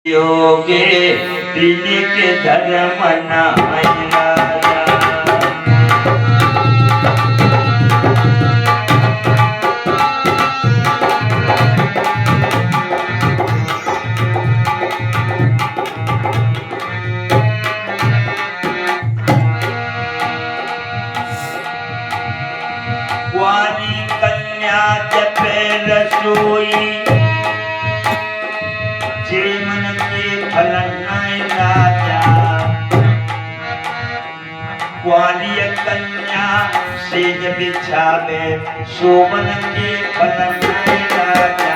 योगे दिन के धर्म नायला कुंवारी कन्या जपे रसोई जीवन के फल नहीं राजा। कुंवारी कन्या सेज बिछावे शोभन के फल नहीं राजा।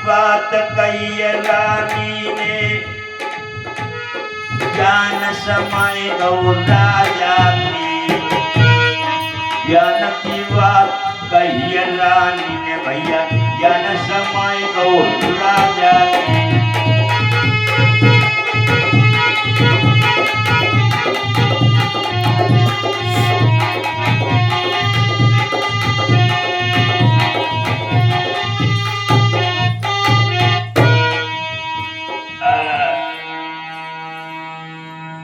बात कही रानी ने ज्ञान समय गौ राजा ने। ज्ञान की बात कही रानी ने भैया ज्ञान समय गौ राजा ने।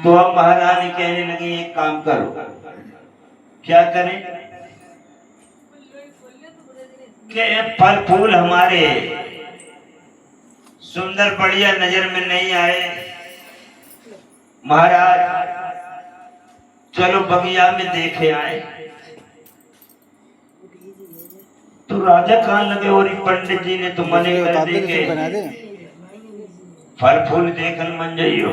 तो अब महारानी कहने लगी एक काम करो। क्या करें कि फल फूल हमारे सुंदर बढ़िया नजर में नहीं आए। महाराज चलो बगिया में देखे आए। तो राजा कहने लगे और पंडित जी ने तो मने कर देंगे फल फूल देखन मन जाइयो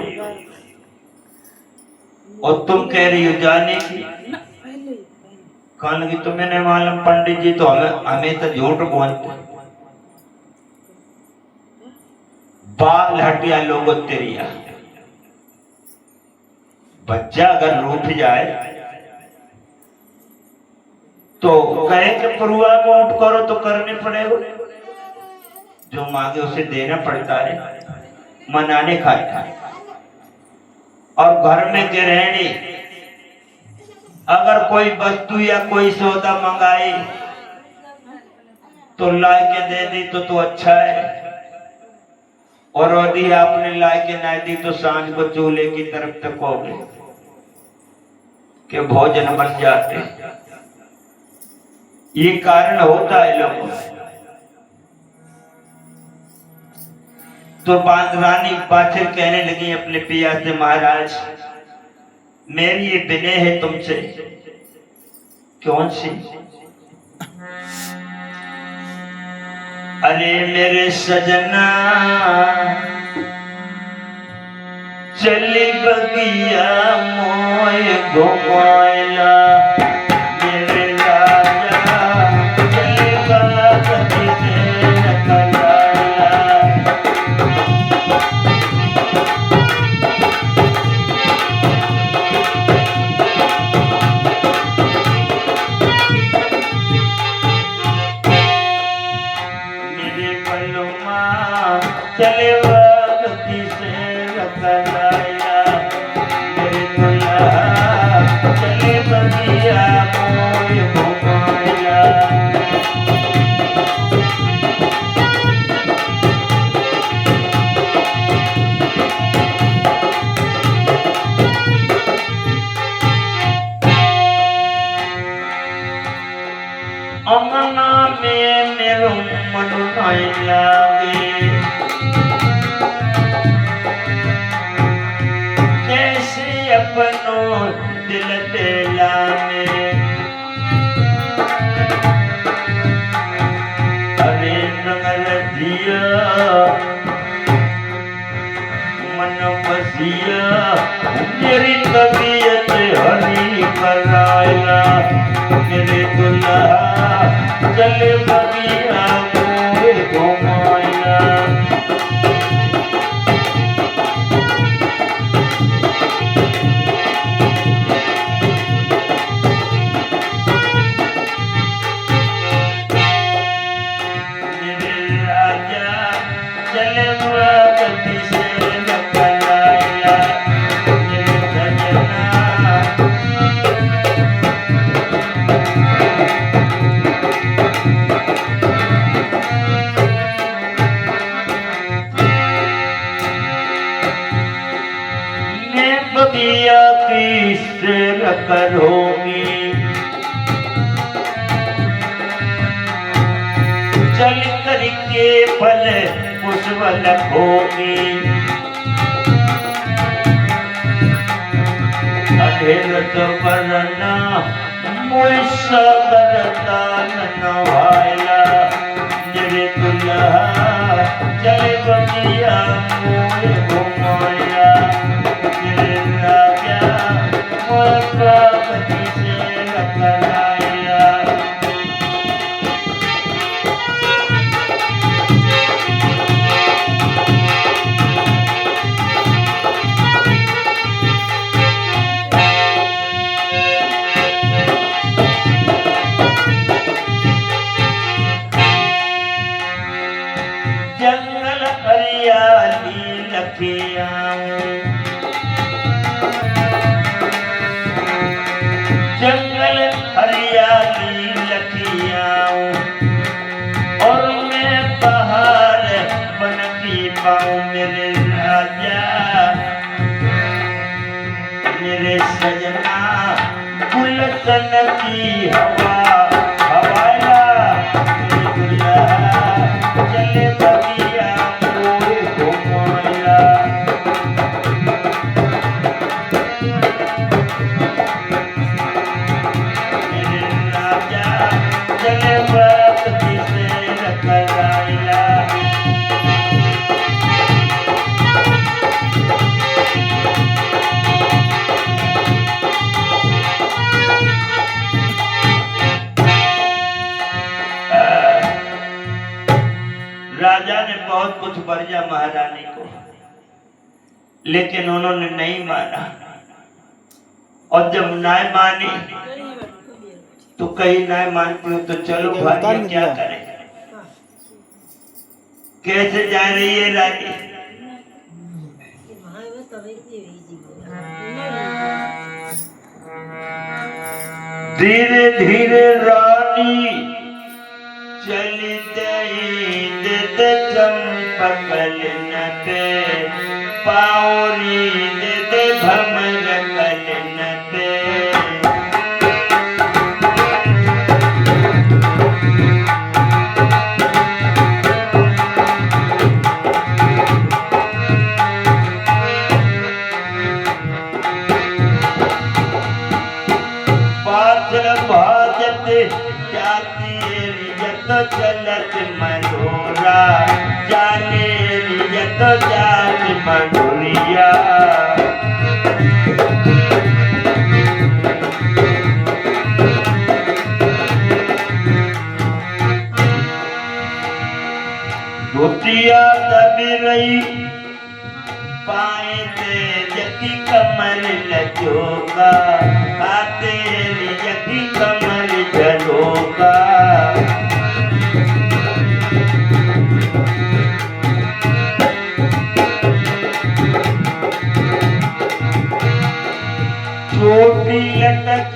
और तुम कह रही हो जाने की। कहने लगी तुम्हें नहीं मालूम पंडित जी तो हमें तो झूठ बोलते। बाल हटिया लोगों तेरिया बच्चा अगर रूठ जाए तो कहे कि परुआ को उठ करो तो करने पड़ेगा। जो मांगे उसे देना पड़ता है, मनाने खाए। और घर में गृहिणी अगर कोई वस्तु या कोई सौदा मंगाए तो ला के दे दी तो अच्छा है। और यदि आपने ला के ना दी तो सांझ को चूल्हे की तरफ तकोगे कि भोजन बन जाते। ये कारण होता है लोगों में। तो रानी पाछल कहने लगी अपने पिया से महाराज मेरी ये विनय है तुमसे। कौन सी? अरे मेरे सजना चली बगिया मोय घुमाइला। मेरे राजा चली बगिया चले वक्ति से रखलाया। मेरे दुल्हा चले बगिया मोय घुमाइला। अंगना में मेरो मन नहीं लागे। अपनो दिल दिला में अरे नगर दिया मन बसिया। मेरी तबीयत हरी कराया। मेरे दुल्हा चले बगिया मोय घुमाइला। पति से टकराया मेरे सजना। मैं बगिया की सैर करूंगी चल करके फल पुष्पल होगी अधेरत वरना मुझसा करता नवाया मेरे दुल्हा चल बगिया मोरे घुमाया मेरे राजा मोरा पति से टकराया। जंगल हरियाली लखिया जंगल हरियाली लखिया और मैं बाहर बनती पाऊं मेरे राजा मेरे सजना गुलशन की हवा हवाया मेरे दुल्हा चले बगिया मोरे घुमाया। मेरे राजा चले पति से टकराया। राजा ने बहुत कुछ बरजा महारानी को लेकिन उन्होंने नहीं माना और जब नाय मानी तो कहीं नाय मानती हो तो चलो भाग्य क्या करें। कैसे जा रही है रानी धीरे धीरे रानी चली दे चंपकल नटे पाउरी दे भमर कल नटे। पात्र भाजत जाती चलत मनोरा जाने लियत जात मनोरिया। धोतिया दबी रही पाए थे जकी कमर लचोका आते जकी कमर झलोका। छोटी लटक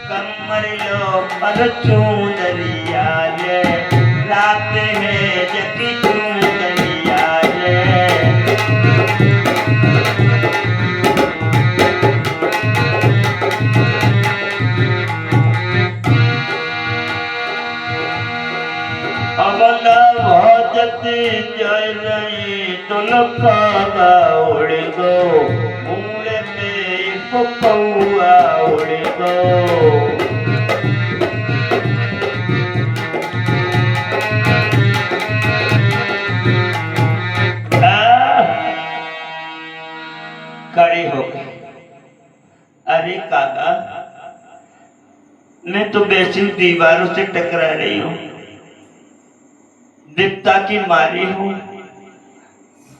कमर लो पर चूंदरिया ले रात है जकी चूंदरिया ले। अबला भजत जय रही तुलका उड़ गो मुड़े में कौआ उड़ गो। खड़ी हो गई अरे काका मैं तो वैसी दीवारों से टकरा रही हूँ दीप्ता की मारी हूँ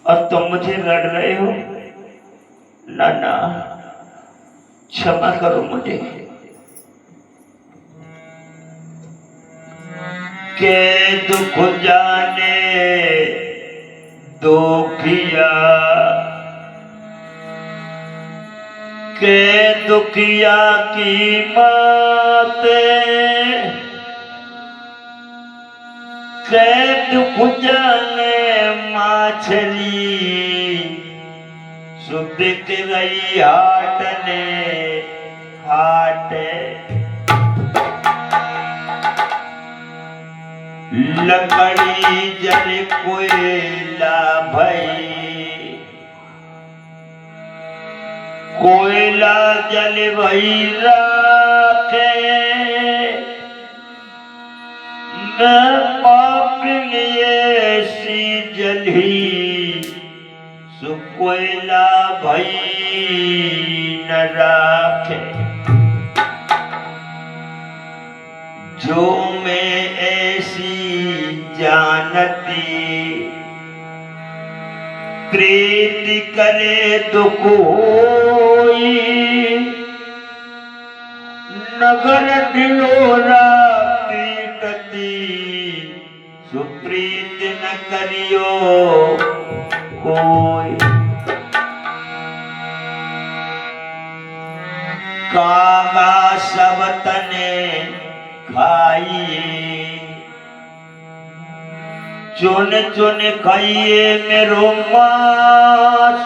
और तुम मुझे लड़ रहे हो। ना ना क्षमा करो मुझे। के दुख जाने दुखिया के दुखिया की माते के दुख जाने माछली सुबिक गई हाटने हाटे लकड़ी जल कोयला भई कोयला जल भई राखे मैं पाप लिए सी जली सु कोयला भई न राखे जो मैं ऐसी जानती प्रीति करे दुख होई नगर दिलोरा पीटती सुप्रीत न करियो कोई कागा सब तने खाइए चुन चुन खाइए मेरो मास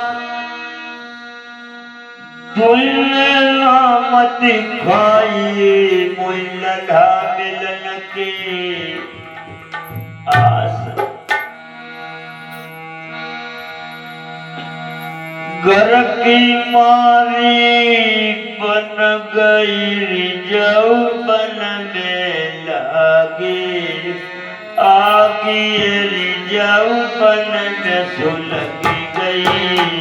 तुलने मत खाइए मोई लगा मिलन के आस घर की मारी बन गई जौबन में लागे आगे जौबन में सुलग गई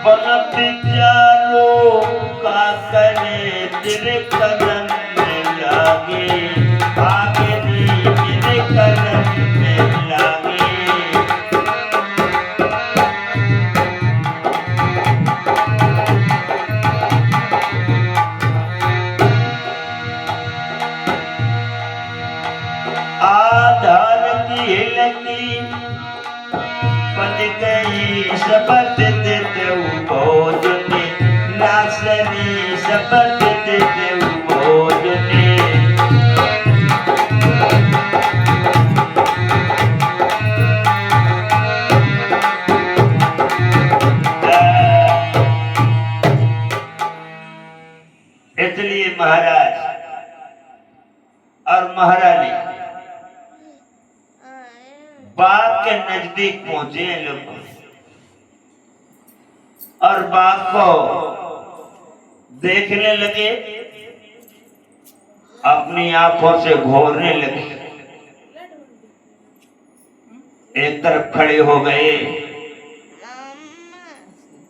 बन विचारो का करे तेरे कदम में लागे आगे तेरे कदम में लागे आधार की हिलकी बन गई शपथ देते भोजने नासनी शपथ देते भोजने इसलिए महाराज और महारानी बाग के नजदीक पहुंचे हैं लोग और बाग को देखने लगे अपनी आंखों से घोरने लगे एक तरफ खड़े हो गए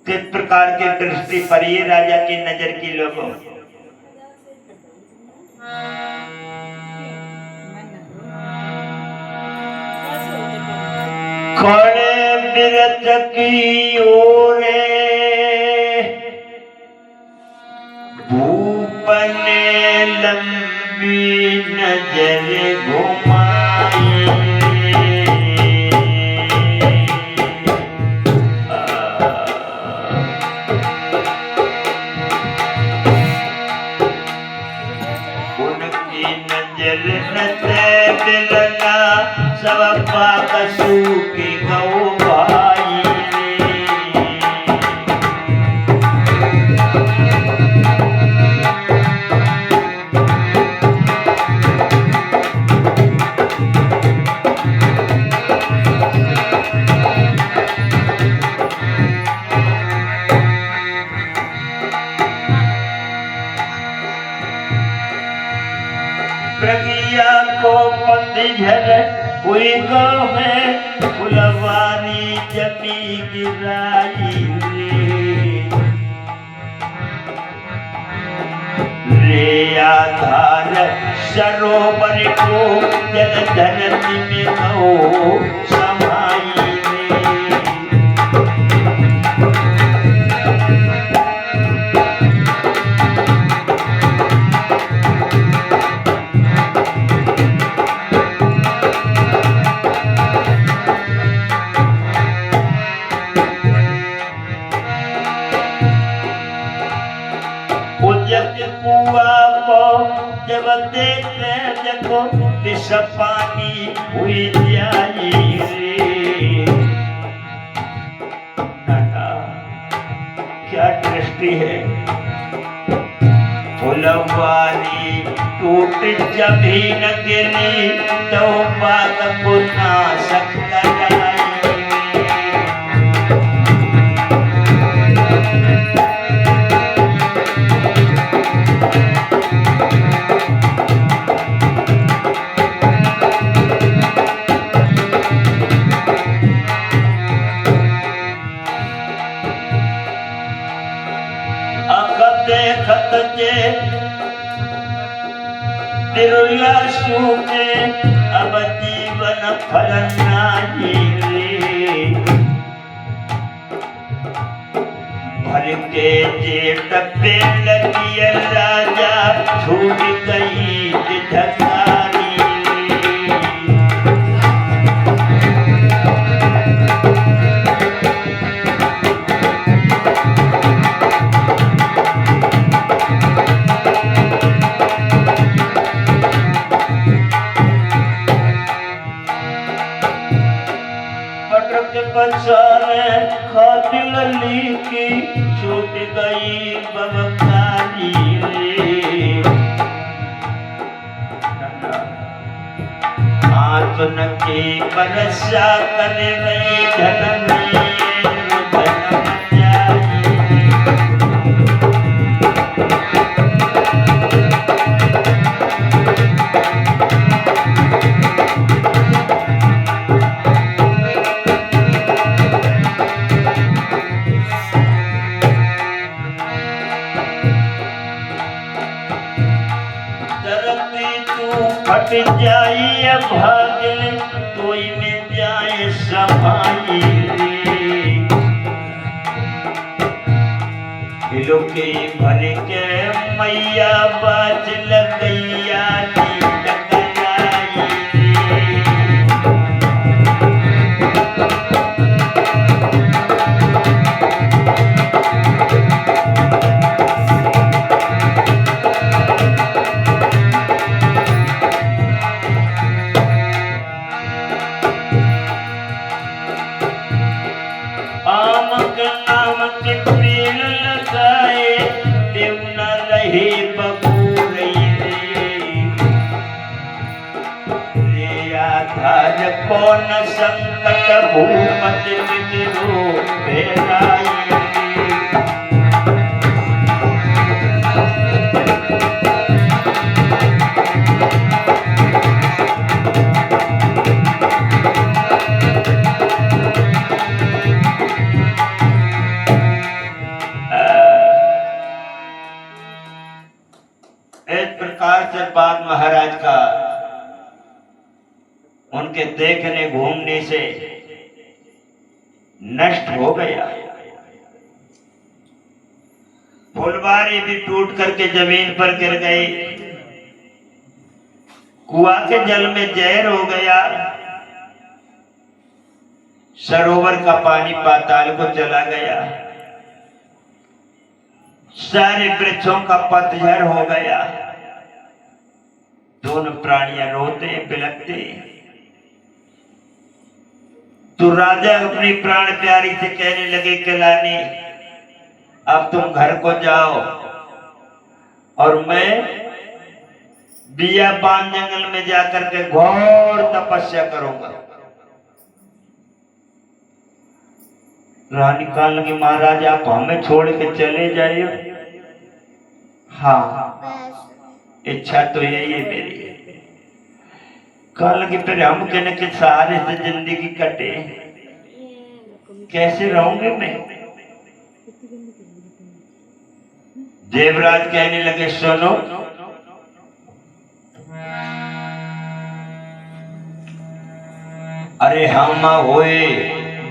किस प्रकार की दृष्टि पड़ी है राजा की नजर की लोगों खड़े बिरत की ओरे भूप ने लंबी नजर घुमाई उनकी नजर न दिलना सब पाक सूखी गौ भाई प्रज्ञा को पतझड़ हुई गाँव में फुलवारी जमी गिराई रे आधार सरोवर को जल धरती में गो समाई रे को दिस पानी हुई जाई रे। नाना क्या दृष्टि है, फुलवारी टूट जभी न गिरी तो बात को ना सकता तिरुला सूखे अब जीवन फल नाही रे। भर के जेठ पे लगी राजा छूट गई झकारी खातिल की छूट गई बबकारी रे। आतन के बरसा करे गई धन फट जाई भागल कोई में जाए समाई रे। के भर के मैया बाज लगैया कौन संकट भूपत विद्रो भेदाई इस प्रकार से बात महाराज का उनके देखने घूमने से नष्ट हो गया। फुलवारी भी टूट करके जमीन पर गिर गई, कुआं के जल में जहर हो गया, सरोवर का पानी पाताल को चला गया, सारे वृक्षों का पतझड़ हो गया। दोनों प्राणियां रोते बिलखते। तो राजा अपनी प्राण प्यारी से कहने लगे कलानी अब तुम घर को जाओ और मैं बियाबान जंगल में जाकर के घोर तपस्या करूंगा। रानी कहने लगी महाराज आप हमें छोड़ के चले जाइए। हाँ इच्छा तो यही है मेरी। कहने लगी फिर हम कहने के सहारे से जिंदगी कटे, कैसे रहूंगे मैं। देवराज कहने लगे सुनो अरे हम होए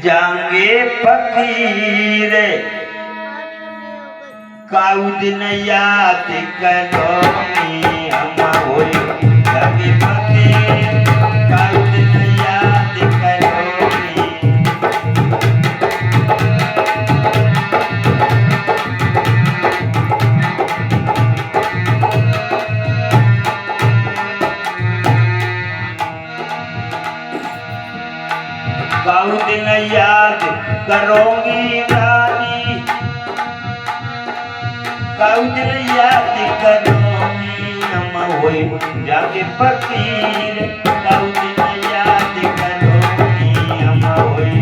जाएंगे फकीर काऊ दिन याद करो हम होए जाएंगे फकीर काऊ दिन याद करो। काऊ दिन याद करोगी रानी, काऊ दिन याद करोगी अम्मा होई जाके फकीर, काऊ दिन याद करोगी अम्मा होई।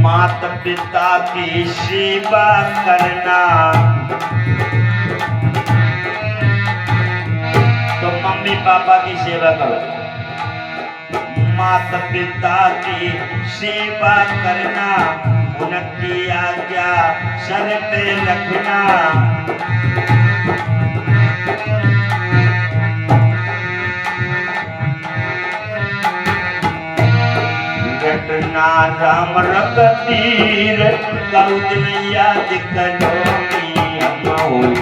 माता पिता की सेवा करना, तो मम्मी पापा की सेवा करो। माता पिता की सेवा करना, उनकी आज्ञा सर पे रखना। घटना राम रघुवीर, काऊ दिन याद करोगी अम्मा होई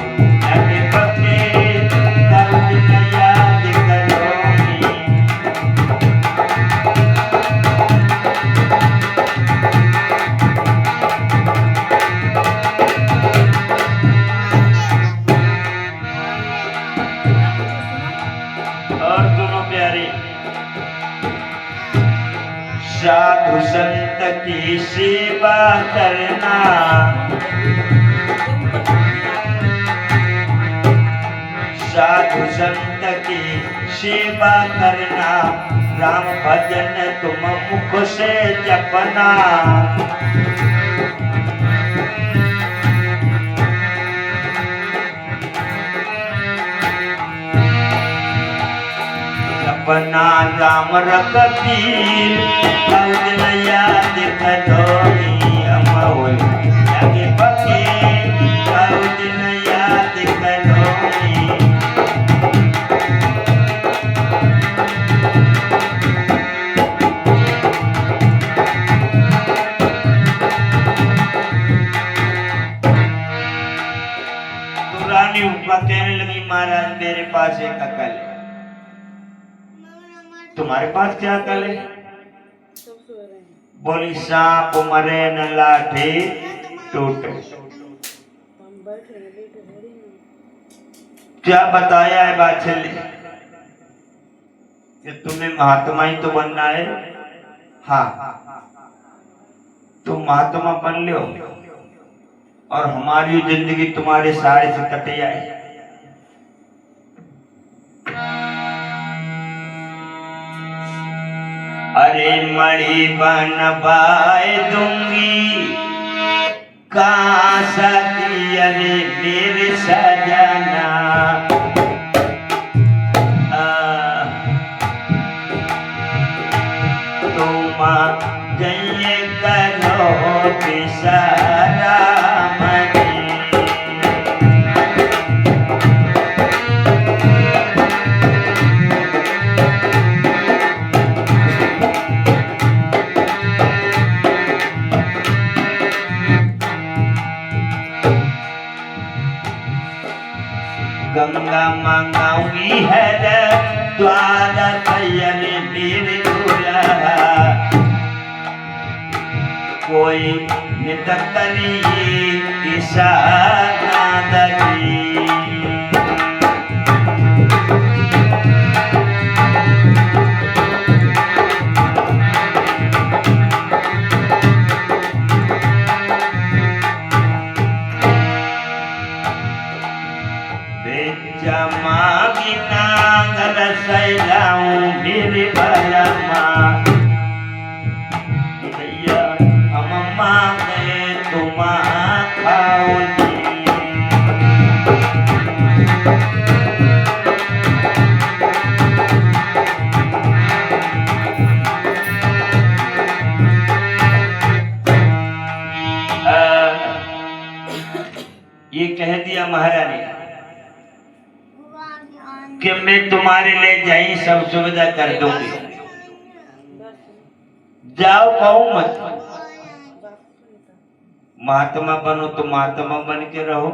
जाके फकीर, काऊ दिन याद करोगी। और दोनों प्यारे, साधु संत की सेवा करना, साधु संत की सेवा करना, राम भजन तुम मुख से जपना। जपना राम रघुवीर, काऊ दिन याद करोगी अम्मा होई जाके फकीर, काऊ दिन याद करोगी। तो रानी उपा कहने लगी महाराज मेरे पास एक अकल है, तुम्हारे पास क्या अकल है? बोली सांप मरे न लाठी टूटे। क्या बताया है बाछली कि तुम्हें महात्मा ही तो बनना है? हाँ, तुम महात्मा बन लो और हमारी जिंदगी तुम्हारे सारे से कट जाए। अरे मणि बनवाए दूंगी कहाँ सती, अरे मेरे सजना तुम जय करो बिसारा मणि। गंगा मंगाऊंगी है द्वार तैयार मेरे दूल्हा, कोई नित करिए इशारा दरी। मागी नांगल सैलाऊं मेरे बलमा, भैया हम मांगे तुम खाओ जी। ये कह दिया महारानी कि मैं तुम्हारे लिए जाई सब सुविधा कर दूंगी, जाओ कहूं मत। महात्मा बनो तो महात्मा बन के रहो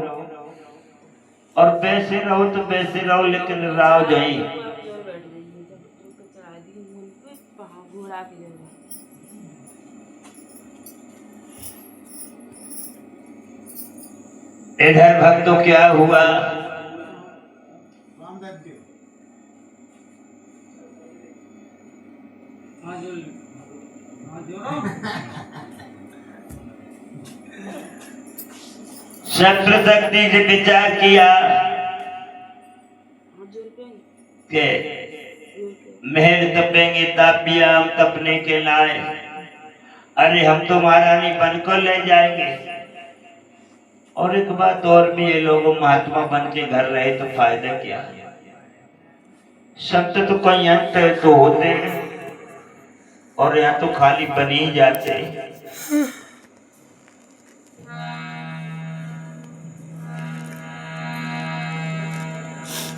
और वैसे रहो तो वैसे रहो, लेकिन राव जाई। इधर भक्तों क्या हुआ? शत्रुशक्ति से विचार किया के मेहर तपेंगे तापिया हम तपने के लाए, अरे हम तो महारानी बनकर ले जाएंगे। और एक बात और भी, ये लोग महात्मा बन के घर रहे तो फायदा क्या? संत तो कहीं अंत तो होते हैं और यहाँ तो खाली बन ही जाते हैं।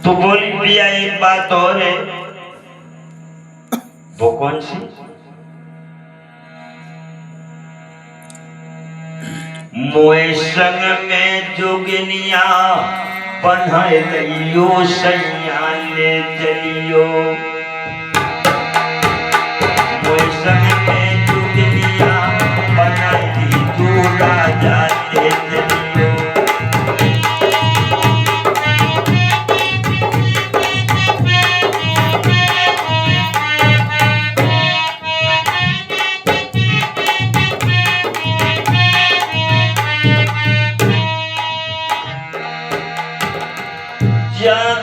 तो बोली पिया एक बात और है। वो कौन सी? मोए संग में जोगिनिया बनाए लियो सैया ले चलियो। मोए संग में जोगिनिया बनाए लियो राजा ले चलियो।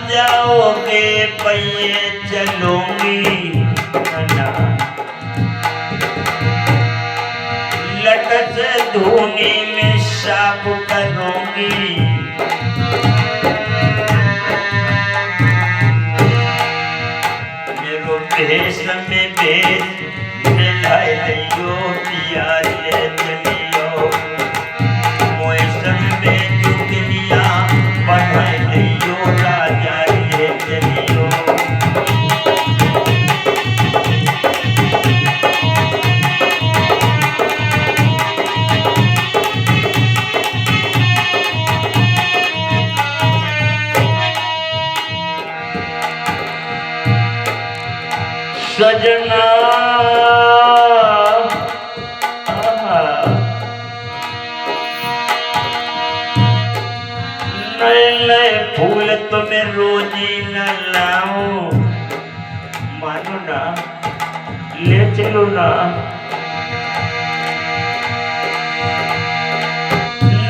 जाओगे पहिए चलूंगी लटक धोने में साफ करूंगी। मेरो भेष में भेष मिलाए लियो पिया ले चलियो। मोए संग में जुगनिया बनाए लियो राजा ले चलियो। सजना नए नए फूल तुम्हें रोजी न लाऊं, मानो ना ले चलो ना।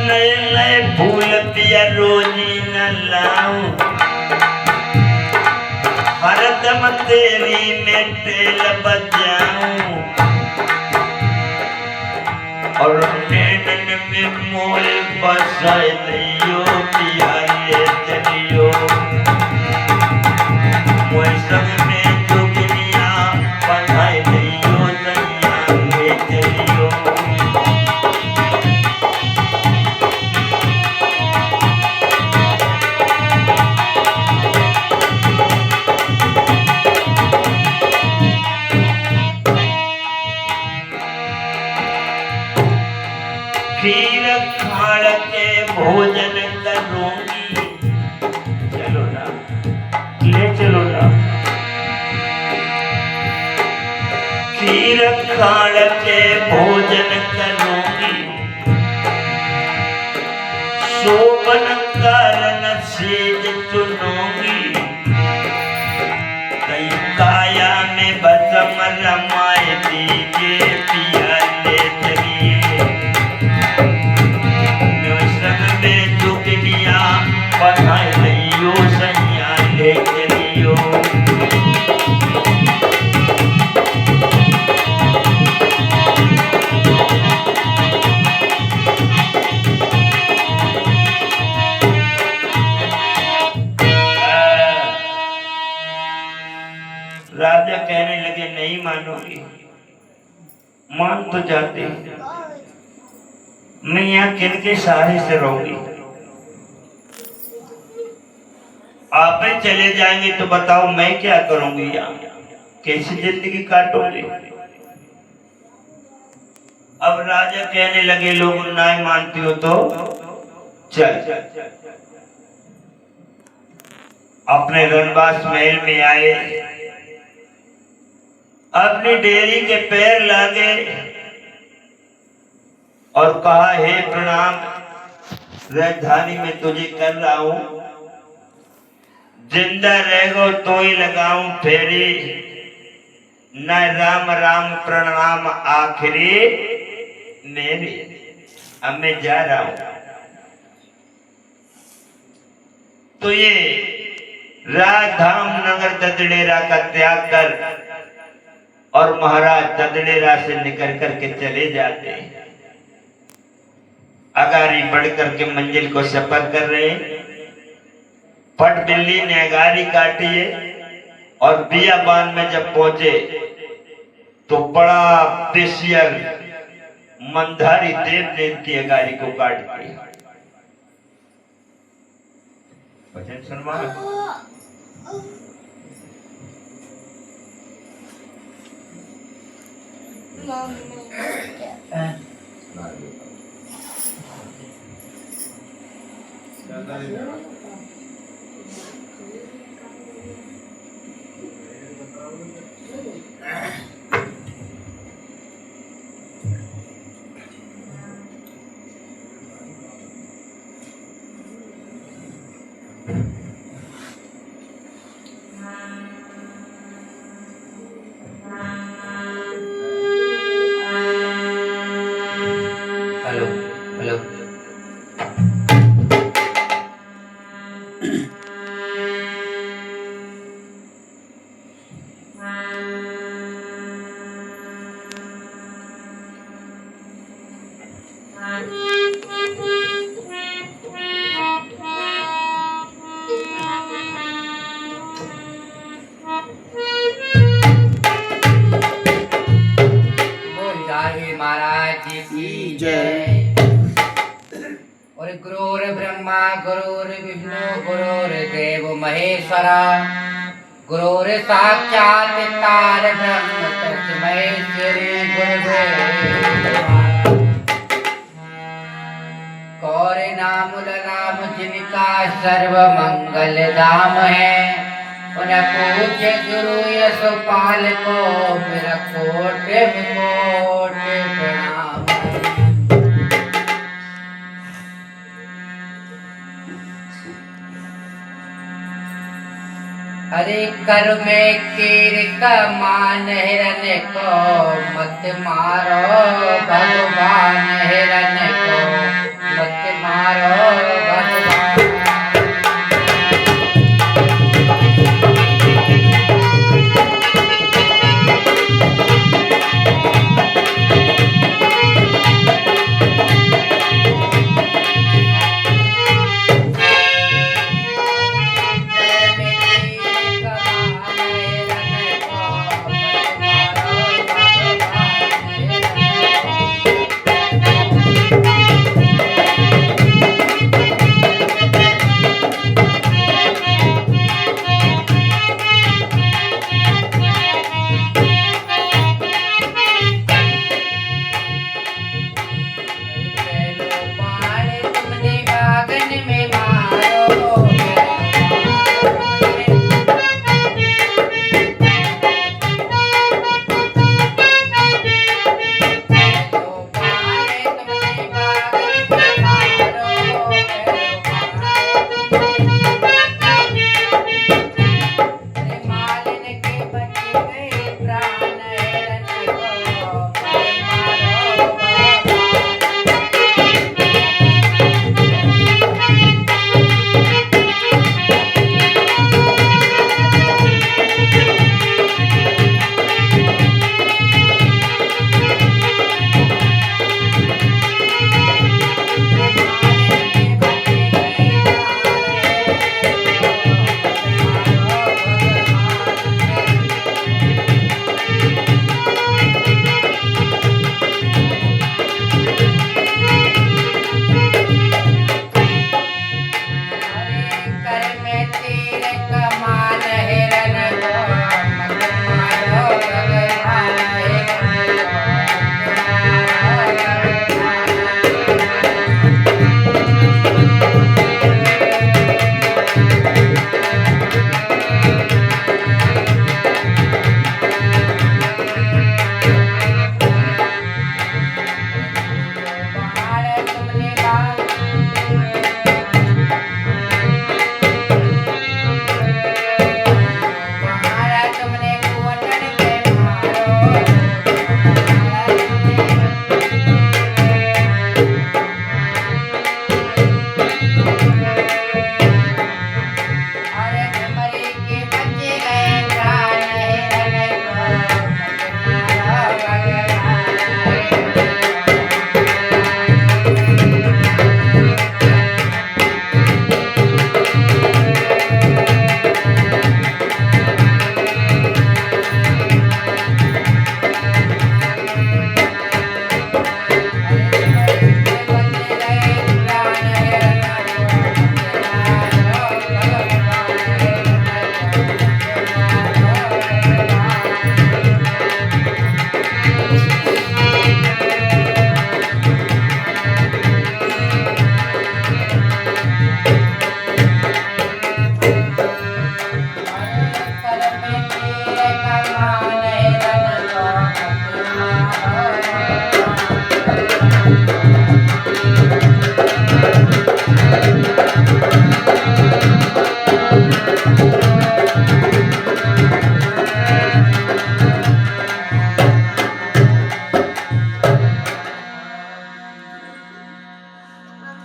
नए नए फूल पिया रोजी न लाऊं, हरदम तेरी में तेल बजाऊं। और नैनन में मोल बसाए लियो पिया ले चलियो। मोए संग में जोगिनिया बनाए लियो सैया ले चलियो। खीर खाड़ के भोजन करूंगी, चलो ना ले चलो ना। खीर खाड़ के भोजन करूंगी, शोभन कारण सेज चुनूंगी। कई काया में भस्म रमाए दीजिए पिया ले चलिए। बनाए लियो सैया ले चलियो। राजा कहने लगे नहीं मानोगे? मान तो जाते, मैं यहाँ किनके सहारे से रहूंगी? आप ही चले जाएंगे तो बताओ मैं क्या करूंगी? यहाँ कैसी जिंदगी काटोगे? अब राजा कहने लगे लोग नहीं मानती हो तो चल। अपने रणवास महल में आए, अपनी डेरी के पैर लागे और कहा हे प्रणाम राजधानी में तुझे कर रहा हूं, जिंदा रहेगो तो ही लगाऊं फेरी, न राम राम प्रणाम आखिरी मेरी। अब मैं जा रहा हूं। तो ये राजधाम नगर ददड़ेरा का त्याग कर और महाराज ददड़ेरा से निकल करके चले जाते हैं। अगारी बढ़ करके मंजिल को सफर कर रहे हैं। पट बिल्ली ने अगारी काटी है और बियाबान में जब पहुंचे तो बड़ा बेसियर मंधारी देव ने इनकी अगारी को काट दिया। भजन सुनवा हेलो हेलो महाराज जी की जय। और गुरुर् ब्रह्मा गुरुर् विष्णु गुरुर्देव महेश्वरा, गुरुर् साक्षात् परब्रह्म तस्मै श्री गुरुवे नमः। गौर नाम राम जिनका सर्व मंगल धाम है, उन्हें पूछे गुरु यशोपाल को मेरा कोटि कोटि प्रणाम। अरे कर में कीर कमान हिरन को मत मारो, भगवान हिरन